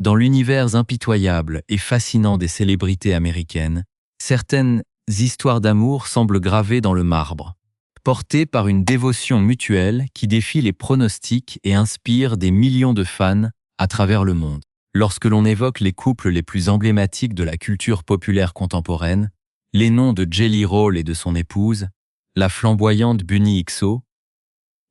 Dans l'univers impitoyable et fascinant des célébrités américaines, certaines histoires d'amour semblent gravées dans le marbre, portées par une dévotion mutuelle qui défie les pronostics et inspire des millions de fans à travers le monde. Lorsque l'on évoque les couples les plus emblématiques de la culture populaire contemporaine, les noms de Jelly Roll et de son épouse, la flamboyante Bunny XO,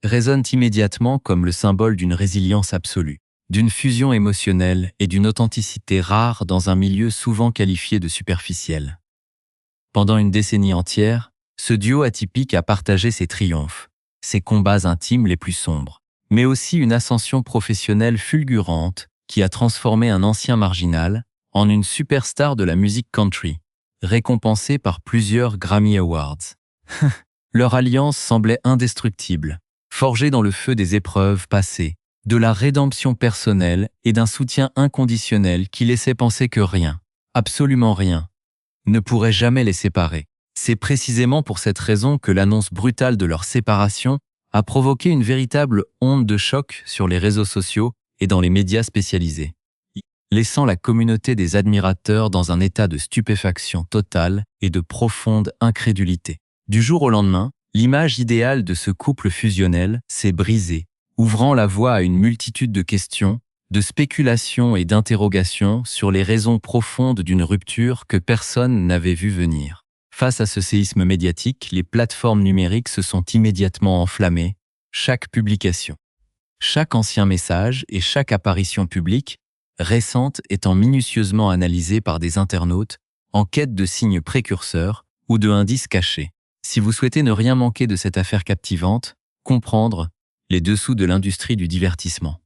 résonnent immédiatement comme le symbole d'une résilience absolue, d'une fusion émotionnelle et d'une authenticité rare dans un milieu souvent qualifié de superficiel. Pendant une décennie entière, ce duo atypique a partagé ses triomphes, ses combats intimes les plus sombres, mais aussi une ascension professionnelle fulgurante qui a transformé un ancien marginal en une superstar de la musique country, récompensée par plusieurs Grammy Awards. Leur alliance semblait indestructible, forgée dans le feu des épreuves passées, de la rédemption personnelle et d'un soutien inconditionnel qui laissait penser que rien, absolument rien, ne pourrait jamais les séparer. C'est précisément pour cette raison que l'annonce brutale de leur séparation a provoqué une véritable onde de choc sur les réseaux sociaux et dans les médias spécialisés, laissant la communauté des admirateurs dans un état de stupéfaction totale et de profonde incrédulité. Du jour au lendemain, l'image idéale de ce couple fusionnel s'est brisée, ouvrant la voie à une multitude de questions, de spéculations et d'interrogations sur les raisons profondes d'une rupture que personne n'avait vu venir. Face à ce séisme médiatique, les plateformes numériques se sont immédiatement enflammées, chaque publication, chaque ancien message et chaque apparition publique, récente étant minutieusement analysée par des internautes en quête de signes précurseurs ou de indices cachés. Si vous souhaitez ne rien manquer de cette affaire captivante, comprendre les dessous de l'industrie du divertissement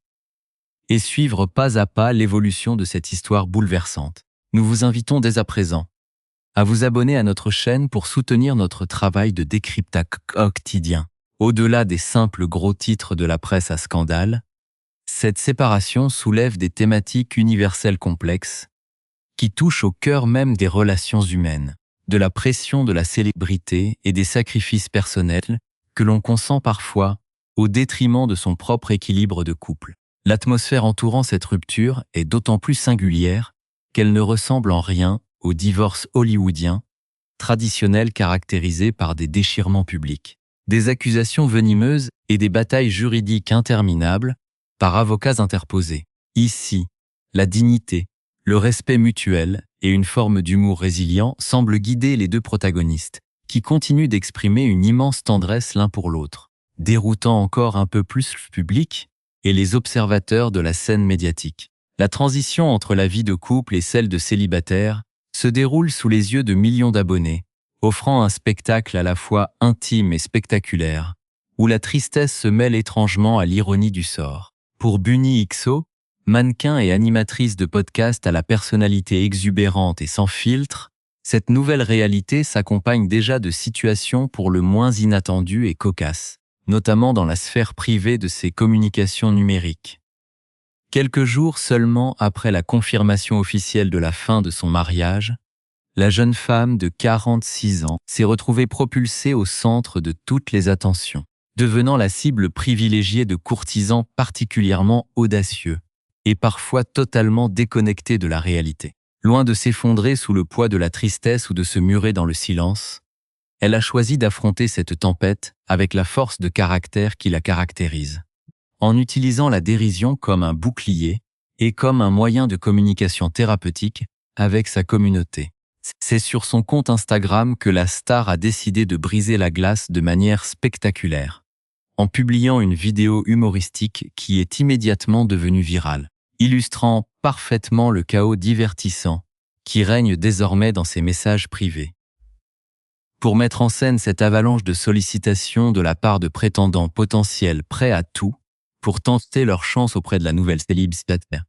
et suivre pas à pas l'évolution de cette histoire bouleversante, nous vous invitons dès à présent à vous abonner à notre chaîne pour soutenir notre travail de décryptage quotidien. Au-delà des simples gros titres de la presse à scandale, cette séparation soulève des thématiques universelles complexes qui touchent au cœur même des relations humaines, de la pression de la célébrité et des sacrifices personnels que l'on consent parfois au détriment de son propre équilibre de couple. L'atmosphère entourant cette rupture est d'autant plus singulière qu'elle ne ressemble en rien au divorce hollywoodien, traditionnel caractérisé par des déchirements publics, des accusations venimeuses et des batailles juridiques interminables par avocats interposés. Ici, la dignité, le respect mutuel et une forme d'humour résilient semblent guider les deux protagonistes, qui continuent d'exprimer une immense tendresse l'un pour l'autre, déroutant encore un peu plus le public et les observateurs de la scène médiatique. La transition entre la vie de couple et celle de célibataire se déroule sous les yeux de millions d'abonnés, offrant un spectacle à la fois intime et spectaculaire, où la tristesse se mêle étrangement à l'ironie du sort. Pour Bunny XO, mannequin et animatrice de podcast à la personnalité exubérante et sans filtre, cette nouvelle réalité s'accompagne déjà de situations pour le moins inattendues et cocasses, notamment dans la sphère privée de ses communications numériques. Quelques jours seulement après la confirmation officielle de la fin de son mariage, la jeune femme de 46 ans s'est retrouvée propulsée au centre de toutes les attentions, devenant la cible privilégiée de courtisans particulièrement audacieux et parfois totalement déconnectés de la réalité. Loin de s'effondrer sous le poids de la tristesse ou de se murer dans le silence, elle a choisi d'affronter cette tempête avec la force de caractère qui la caractérise, en utilisant la dérision comme un bouclier et comme un moyen de communication thérapeutique avec sa communauté. C'est sur son compte Instagram que la star a décidé de briser la glace de manière spectaculaire, en publiant une vidéo humoristique qui est immédiatement devenue virale, illustrant parfaitement le chaos divertissant qui règne désormais dans ses messages privés. Pour mettre en scène cette avalanche de sollicitations de la part de prétendants potentiels prêts à tout pour tenter leur chance auprès de la nouvelle célibataire,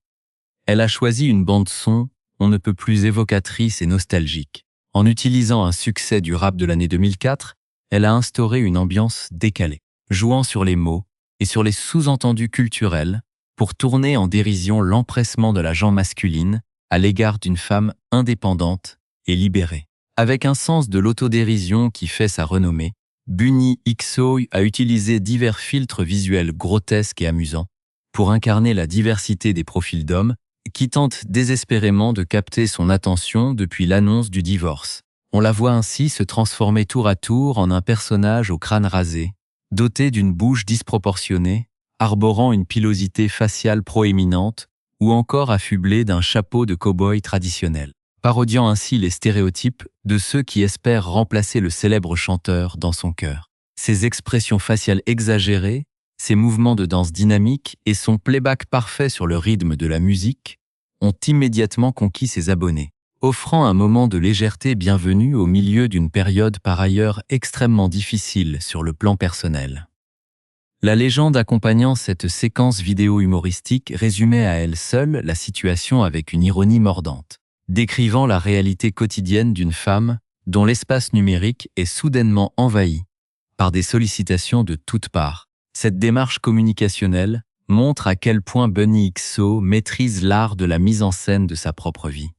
elle a choisi une bande-son on ne peut plus évocatrice et nostalgique. En utilisant un succès du rap de l'année 2004, elle a instauré une ambiance décalée, jouant sur les mots et sur les sous-entendus culturels pour tourner en dérision l'empressement de la gent masculine à l'égard d'une femme indépendante et libérée. Avec un sens de l'autodérision qui fait sa renommée, Bunny XO a utilisé divers filtres visuels grotesques et amusants pour incarner la diversité des profils d'hommes qui tente désespérément de capter son attention depuis l'annonce du divorce. On la voit ainsi se transformer tour à tour en un personnage au crâne rasé, doté d'une bouche disproportionnée, arborant une pilosité faciale proéminente ou encore affublé d'un chapeau de cow-boy traditionnel, parodiant ainsi les stéréotypes de ceux qui espèrent remplacer le célèbre chanteur dans son cœur. Ses expressions faciales exagérées, ses mouvements de danse dynamiques et son playback parfait sur le rythme de la musique ont immédiatement conquis ses abonnés, offrant un moment de légèreté bienvenue au milieu d'une période par ailleurs extrêmement difficile sur le plan personnel. La légende accompagnant cette séquence vidéo humoristique résumait à elle seule la situation avec une ironie mordante, décrivant la réalité quotidienne d'une femme dont l'espace numérique est soudainement envahi par des sollicitations de toutes parts. Cette démarche communicationnelle montre à quel point Bunny XO maîtrise l'art de la mise en scène de sa propre vie,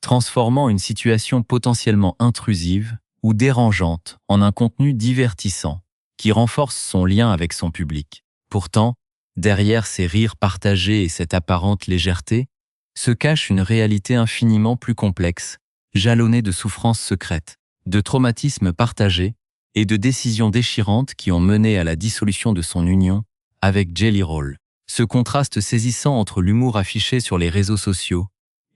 transformant une situation potentiellement intrusive ou dérangeante en un contenu divertissant qui renforce son lien avec son public. Pourtant, derrière ces rires partagés et cette apparente légèreté, se cache une réalité infiniment plus complexe, jalonnée de souffrances secrètes, de traumatismes partagés et de décisions déchirantes qui ont mené à la dissolution de son union avec Jelly Roll. Ce contraste saisissant entre l'humour affiché sur les réseaux sociaux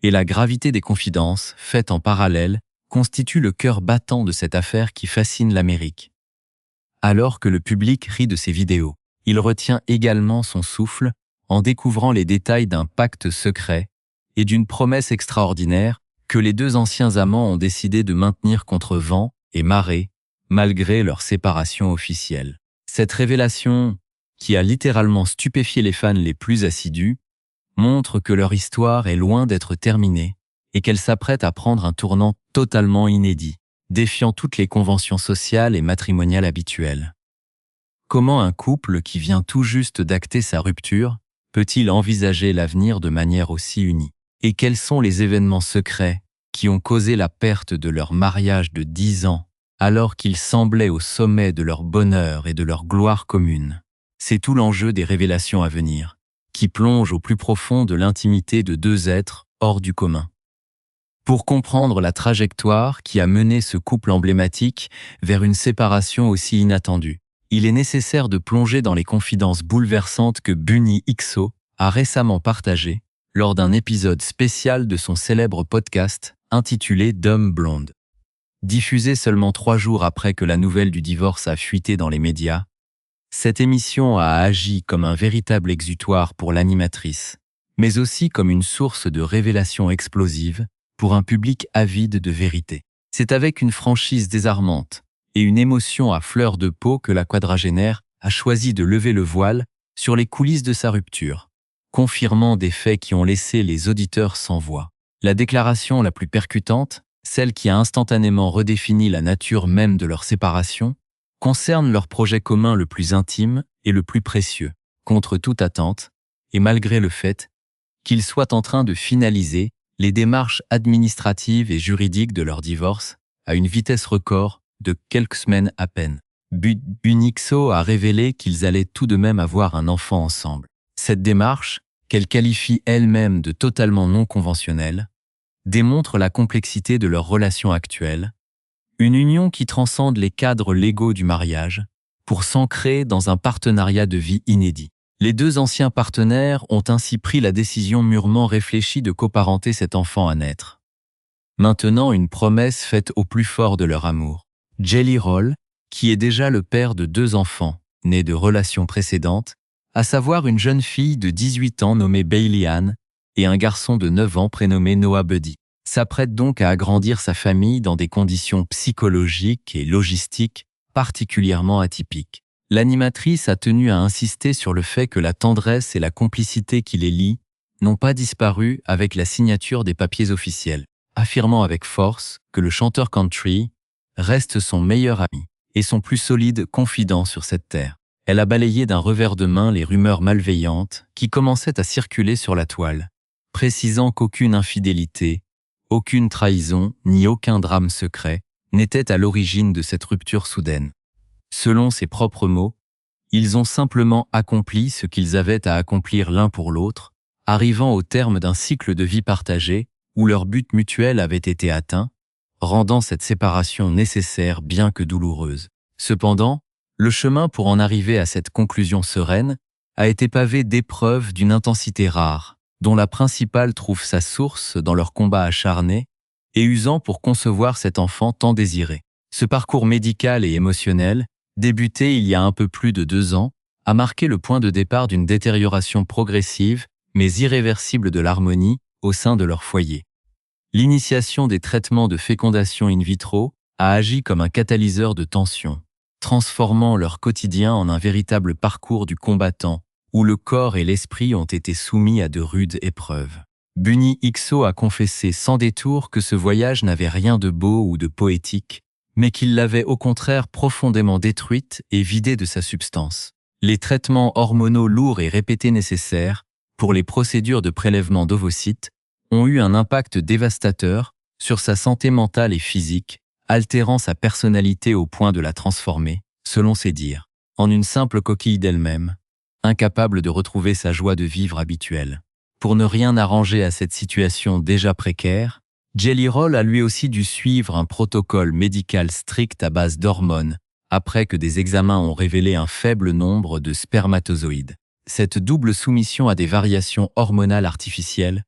et la gravité des confidences faites en parallèle constitue le cœur battant de cette affaire qui fascine l'Amérique. Alors que le public rit de ces vidéos, il retient également son souffle en découvrant les détails d'un pacte secret et d'une promesse extraordinaire que les deux anciens amants ont décidé de maintenir contre vent et marée, malgré leur séparation officielle. Cette révélation, qui a littéralement stupéfié les fans les plus assidus, montre que leur histoire est loin d'être terminée et qu'elle s'apprête à prendre un tournant totalement inédit, défiant toutes les conventions sociales et matrimoniales habituelles. Comment un couple qui vient tout juste d'acter sa rupture peut-il envisager l'avenir de manière aussi unie? Et quels sont les événements secrets qui ont causé la perte de leur mariage de 10 ans alors qu'ils semblaient au sommet de leur bonheur et de leur gloire commune? C'est tout l'enjeu des révélations à venir, qui plongent au plus profond de l'intimité de deux êtres hors du commun. Pour comprendre la trajectoire qui a mené ce couple emblématique vers une séparation aussi inattendue, il est nécessaire de plonger dans les confidences bouleversantes que Bunny XO a récemment partagées lors d'un épisode spécial de son célèbre podcast intitulé Dumb Blonde. Diffusé seulement 3 jours après que la nouvelle du divorce a fuité dans les médias, cette émission a agi comme un véritable exutoire pour l'animatrice, mais aussi comme une source de révélations explosives pour un public avide de vérité. C'est avec une franchise désarmante et une émotion à fleur de peau que la quadragénaire a choisi de lever le voile sur les coulisses de sa rupture, confirmant des faits qui ont laissé les auditeurs sans voix. La déclaration la plus percutante, celle qui a instantanément redéfini la nature même de leur séparation, concerne leur projet commun le plus intime et le plus précieux, contre toute attente, et malgré le fait qu'ils soient en train de finaliser les démarches administratives et juridiques de leur divorce à une vitesse record de quelques semaines à peine. Bunny XO a révélé qu'ils allaient tout de même avoir un enfant ensemble. Cette démarche, qu'elle qualifie elle-même de totalement non conventionnelle, démontre la complexité de leur relation actuelle, une union qui transcende les cadres légaux du mariage pour s'ancrer dans un partenariat de vie inédit. Les deux anciens partenaires ont ainsi pris la décision mûrement réfléchie de coparenter cet enfant à naître. Maintenant, une promesse faite au plus fort de leur amour. Jelly Roll, qui est déjà le père de 2 enfants, nés de relations précédentes, à savoir une jeune fille de 18 ans nommée Bailey Ann et un garçon de 9 ans prénommé Noah Buddy, s'apprête donc à agrandir sa famille dans des conditions psychologiques et logistiques particulièrement atypiques. L'animatrice a tenu à insister sur le fait que la tendresse et la complicité qui les lient n'ont pas disparu avec la signature des papiers officiels, affirmant avec force que le chanteur country reste son meilleur ami et son plus solide confident sur cette terre. Elle a balayé d'un revers de main les rumeurs malveillantes qui commençaient à circuler sur la toile, précisant qu'aucune infidélité, aucune trahison ni aucun drame secret n'était à l'origine de cette rupture soudaine. Selon ses propres mots, ils ont simplement accompli ce qu'ils avaient à accomplir l'un pour l'autre arrivant au terme d'un cycle de vie partagé où leur but mutuel avait été atteint, rendant cette séparation nécessaire bien que douloureuse. Cependant, le chemin pour en arriver à cette conclusion sereine a été pavé d'épreuves d'une intensité rare, dont la principale trouve sa source dans leur combat acharné et usant pour concevoir cet enfant tant désiré. Ce parcours médical et émotionnel, débuté il y a un peu plus de 2 ans, a marqué le point de départ d'une détérioration progressive mais irréversible de l'harmonie au sein de leur foyer. L'initiation des traitements de fécondation in vitro a agi comme un catalyseur de tension, transformant leur quotidien en un véritable parcours du combattant où le corps et l'esprit ont été soumis à de rudes épreuves. Bunny XO a confessé sans détour que ce voyage n'avait rien de beau ou de poétique, mais qu'il l'avait au contraire profondément détruite et vidée de sa substance. Les traitements hormonaux lourds et répétés nécessaires pour les procédures de prélèvement d'ovocytes ont eu un impact dévastateur sur sa santé mentale et physique, altérant sa personnalité au point de la transformer, selon ses dires, en une simple coquille d'elle-même, incapable de retrouver sa joie de vivre habituelle. Pour ne rien arranger à cette situation déjà précaire, Jelly Roll a lui aussi dû suivre un protocole médical strict à base d'hormones, après que des examens ont révélé un faible nombre de spermatozoïdes. Cette double soumission à des variations hormonales artificielles,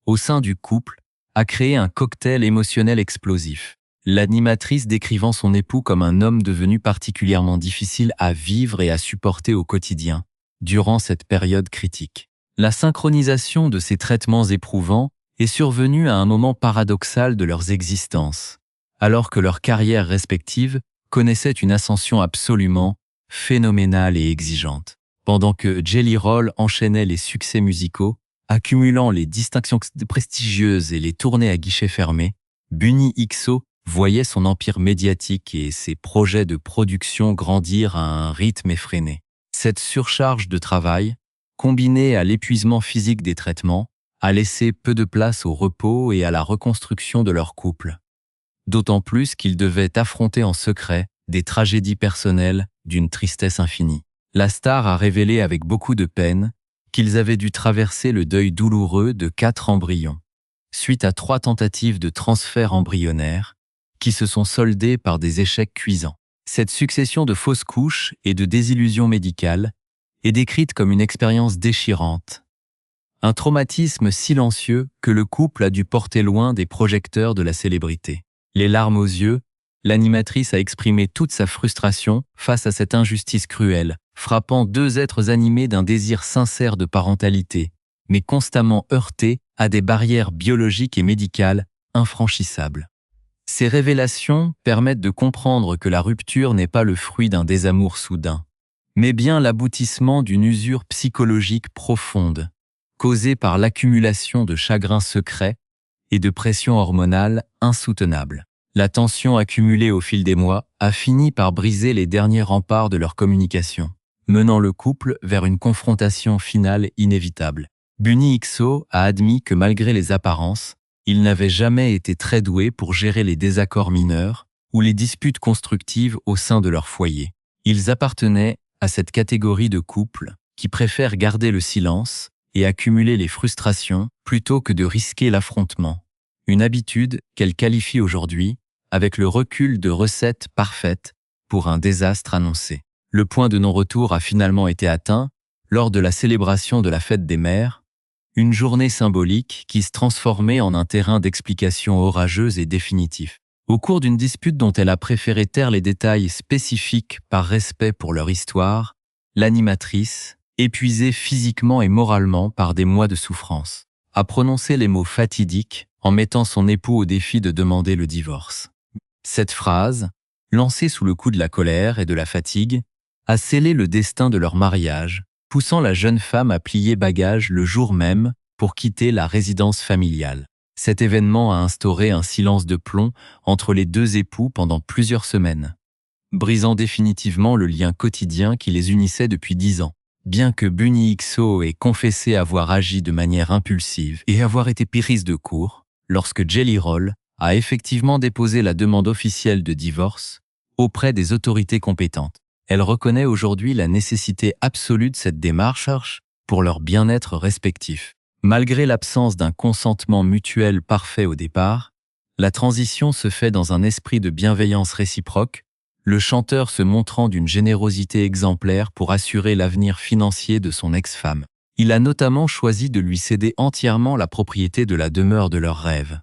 au sein du couple, a créé un cocktail émotionnel explosif. L'animatrice décrivant son époux comme un homme devenu particulièrement difficile à vivre et à supporter au quotidien, durant cette période critique. La synchronisation de ces traitements éprouvants est survenue à un moment paradoxal de leurs existences, alors que leurs carrières respectives connaissaient une ascension absolument phénoménale et exigeante. Pendant que Jelly Roll enchaînait les succès musicaux, accumulant les distinctions prestigieuses et les tournées à guichets fermés, Bunny XO voyait son empire médiatique et ses projets de production grandir à un rythme effréné. Cette surcharge de travail, combinée à l'épuisement physique des traitements, a laissé peu de place au repos et à la reconstruction de leur couple. D'autant plus qu'ils devaient affronter en secret des tragédies personnelles d'une tristesse infinie. La star a révélé avec beaucoup de peine qu'ils avaient dû traverser le deuil douloureux de 4 embryons, suite à 3 tentatives de transfert embryonnaire qui se sont soldées par des échecs cuisants. Cette succession de fausses couches et de désillusions médicales est décrite comme une expérience déchirante, un traumatisme silencieux que le couple a dû porter loin des projecteurs de la célébrité. Les larmes aux yeux, l'animatrice a exprimé toute sa frustration face à cette injustice cruelle, frappant 2 êtres animés d'un désir sincère de parentalité, mais constamment heurtés à des barrières biologiques et médicales infranchissables. Ces révélations permettent de comprendre que la rupture n'est pas le fruit d'un désamour soudain, mais bien l'aboutissement d'une usure psychologique profonde, causée par l'accumulation de chagrins secrets et de pressions hormonales insoutenables. La tension accumulée au fil des mois a fini par briser les derniers remparts de leur communication, menant le couple vers une confrontation finale inévitable. Bunny XO a admis que malgré les apparences, il n'avait jamais été très doué pour gérer les désaccords mineurs ou les disputes constructives au sein de leur foyer. Ils appartenaient à cette catégorie de couples qui préfèrent garder le silence et accumuler les frustrations plutôt que de risquer l'affrontement. Une habitude qu'elle qualifie aujourd'hui avec le recul de recette parfaite pour un désastre annoncé. Le point de non-retour a finalement été atteint lors de la célébration de la fête des mères, une journée symbolique qui se transformait en un terrain d'explication orageuse et définitif. Au cours d'une dispute dont elle a préféré taire les détails spécifiques par respect pour leur histoire, l'animatrice, épuisée physiquement et moralement par des mois de souffrance, a prononcé les mots fatidiques en mettant son époux au défi de demander le divorce. Cette phrase, lancée sous le coup de la colère et de la fatigue, a scellé le destin de leur mariage, poussant la jeune femme à plier bagages le jour même pour quitter la résidence familiale. Cet événement a instauré un silence de plomb entre les 2 époux pendant plusieurs semaines, brisant définitivement le lien quotidien qui les unissait depuis 10 ans. Bien que Bunny XO ait confessé avoir agi de manière impulsive et avoir été prise de court, lorsque Jelly Roll a effectivement déposé la demande officielle de divorce auprès des autorités compétentes. Elle reconnaît aujourd'hui la nécessité absolue de cette démarche pour leur bien-être respectif. Malgré l'absence d'un consentement mutuel parfait au départ, la transition se fait dans un esprit de bienveillance réciproque, le chanteur se montrant d'une générosité exemplaire pour assurer l'avenir financier de son ex-femme. Il a notamment choisi de lui céder entièrement la propriété de la demeure de leurs rêves.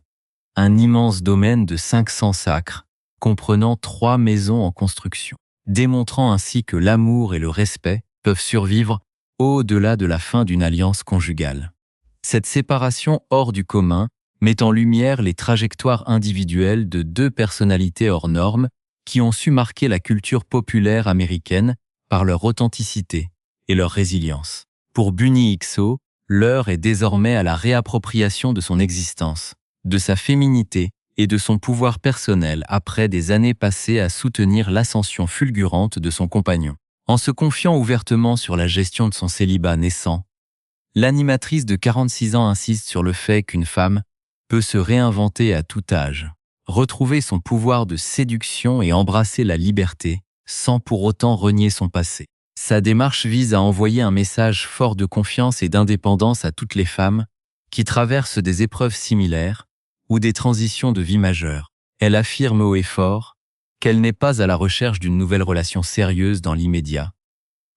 Un immense domaine de 500 acres, comprenant 3 maisons en construction, démontrant ainsi que l'amour et le respect peuvent survivre au-delà de la fin d'une alliance conjugale. Cette séparation hors du commun met en lumière les trajectoires individuelles de 2 personnalités hors normes qui ont su marquer la culture populaire américaine par leur authenticité et leur résilience. Pour Bunny XO, l'heure est désormais à la réappropriation de son existence, de sa féminité et de son pouvoir personnel après des années passées à soutenir l'ascension fulgurante de son compagnon. En se confiant ouvertement sur la gestion de son célibat naissant, l'animatrice de 46 ans insiste sur le fait qu'une femme peut se réinventer à tout âge, retrouver son pouvoir de séduction et embrasser la liberté sans pour autant renier son passé. Sa démarche vise à envoyer un message fort de confiance et d'indépendance à toutes les femmes qui traversent des épreuves similaires ou des transitions de vie majeures. Elle affirme haut et fort qu'elle n'est pas à la recherche d'une nouvelle relation sérieuse dans l'immédiat,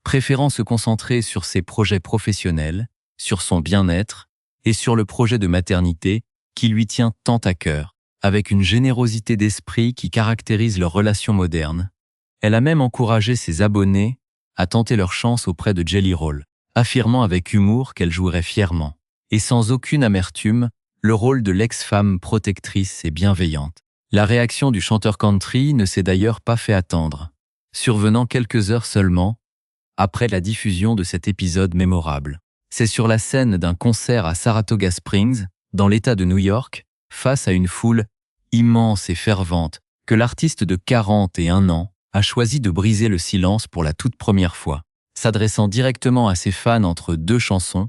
préférant se concentrer sur ses projets professionnels, sur son bien-être et sur le projet de maternité qui lui tient tant à cœur, avec une générosité d'esprit qui caractérise leur relation moderne. Elle a même encouragé ses abonnés à tenter leur chance auprès de Jelly Roll, affirmant avec humour qu'elle jouerait fièrement, et sans aucune amertume, le rôle de l'ex-femme protectrice et bienveillante. La réaction du chanteur country ne s'est d'ailleurs pas fait attendre, survenant quelques heures seulement après la diffusion de cet épisode mémorable. C'est sur la scène d'un concert à Saratoga Springs, dans l'État de New York, face à une foule immense et fervente, que l'artiste de 41 ans a choisi de briser le silence pour la toute première fois. S'adressant directement à ses fans entre 2 chansons,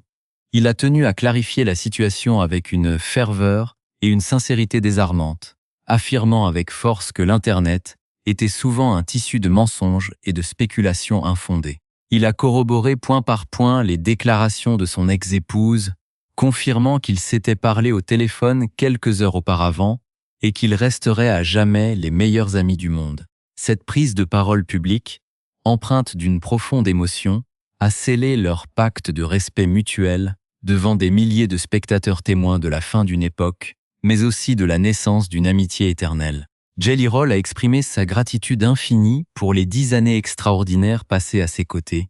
il a tenu à clarifier la situation avec une ferveur et une sincérité désarmantes, affirmant avec force que l'Internet était souvent un tissu de mensonges et de spéculations infondées. Il a corroboré point par point les déclarations de son ex-épouse, confirmant qu'ils s'étaient parlé au téléphone quelques heures auparavant et qu'ils resteraient à jamais les meilleurs amis du monde. Cette prise de parole publique, empreinte d'une profonde émotion, a scellé leur pacte de respect mutuel devant des milliers de spectateurs témoins de la fin d'une époque, mais aussi de la naissance d'une amitié éternelle. Jelly Roll a exprimé sa gratitude infinie pour les 10 années extraordinaires passées à ses côtés,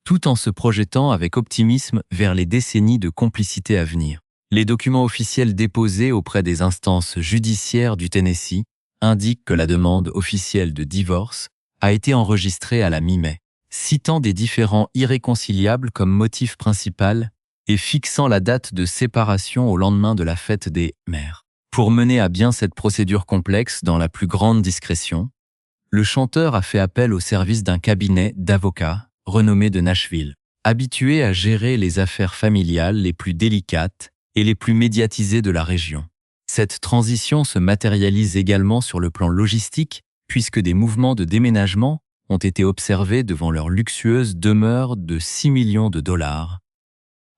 tout en se projetant avec optimisme vers les décennies de complicité à venir. Les documents officiels déposés auprès des instances judiciaires du Tennessee indiquent que la demande officielle de divorce a été enregistrée à la mi-mai, citant des différends irréconciliables comme motif principal et fixant la date de séparation au lendemain de la fête des mères. Pour mener à bien cette procédure complexe dans la plus grande discrétion, le chanteur a fait appel au service d'un cabinet d'avocats renommé de Nashville, habitué à gérer les affaires familiales les plus délicates et les plus médiatisées de la région. Cette transition se matérialise également sur le plan logistique, puisque des mouvements de déménagement ont été observés devant leur luxueuse demeure de 6 millions de dollars,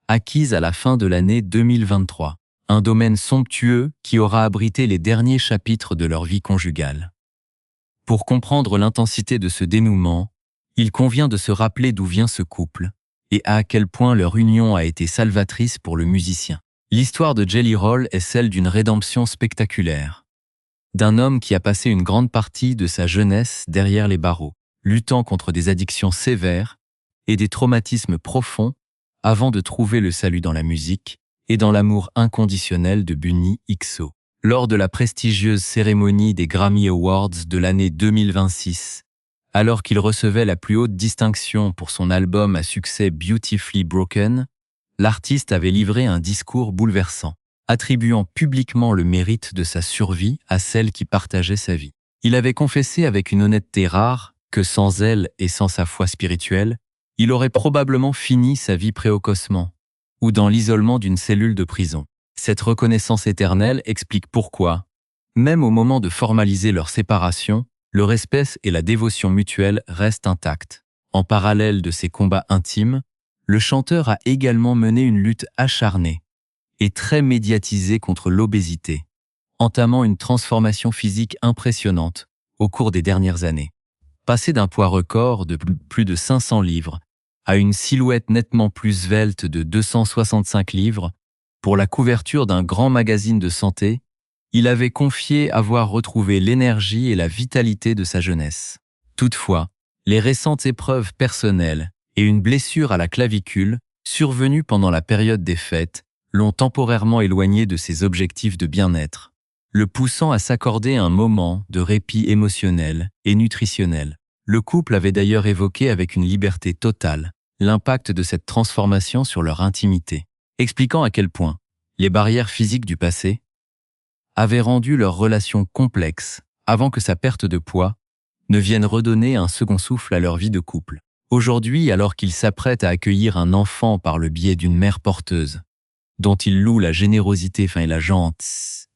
acquise à la fin de l'année 2023. Un domaine somptueux qui aura abrité les derniers chapitres de leur vie conjugale. Pour comprendre l'intensité de ce dénouement, il convient de se rappeler d'où vient ce couple et à quel point leur union a été salvatrice pour le musicien. L'histoire de Jelly Roll est celle d'une rédemption spectaculaire, d'un homme qui a passé une grande partie de sa jeunesse derrière les barreaux, luttant contre des addictions sévères et des traumatismes profonds avant de trouver le salut dans la musique et dans l'amour inconditionnel de Bunny XO. Lors de la prestigieuse cérémonie des Grammy Awards de l'année 2026, alors qu'il recevait la plus haute distinction pour son album à succès Beautifully Broken, l'artiste avait livré un discours bouleversant, attribuant publiquement le mérite de sa survie à celle qui partageait sa vie. Il avait confessé avec une honnêteté rare que sans elle et sans sa foi spirituelle, il aurait probablement fini sa vie précocement, ou dans l'isolement d'une cellule de prison. Cette reconnaissance éternelle explique pourquoi, même au moment de formaliser leur séparation, le respect et la dévotion mutuelle restent intacts. En parallèle de ses combats intimes, le chanteur a également mené une lutte acharnée et très médiatisé contre l'obésité, entamant une transformation physique impressionnante au cours des dernières années. Passé d'un poids record de plus de 500 livres à une silhouette nettement plus svelte de 265 livres, pour la couverture d'un grand magazine de santé, il avait confié avoir retrouvé l'énergie et la vitalité de sa jeunesse. Toutefois, les récentes épreuves personnelles et une blessure à la clavicule, survenue pendant la période des fêtes, l'ont temporairement éloigné de ses objectifs de bien-être, le poussant à s'accorder un moment de répit émotionnel et nutritionnel. Le couple avait d'ailleurs évoqué avec une liberté totale l'impact de cette transformation sur leur intimité, expliquant à quel point les barrières physiques du passé avaient rendu leur relation complexe avant que sa perte de poids ne vienne redonner un second souffle à leur vie de couple. Aujourd'hui, alors qu'ils s'apprêtent à accueillir un enfant par le biais d'une mère porteuse, dont ils louent la générosité et la gentillesse,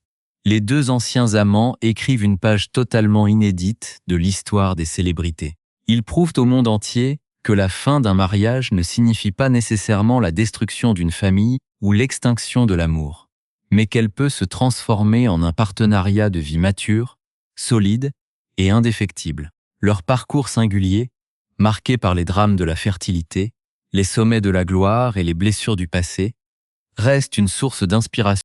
les deux anciens amants écrivent une page totalement inédite de l'histoire des célébrités. Ils prouvent au monde entier que la fin d'un mariage ne signifie pas nécessairement la destruction d'une famille ou l'extinction de l'amour, mais qu'elle peut se transformer en un partenariat de vie mature, solide et indéfectible. Leur parcours singulier, marqué par les drames de la fertilité, les sommets de la gloire et les blessures du passé, reste une source d'inspiration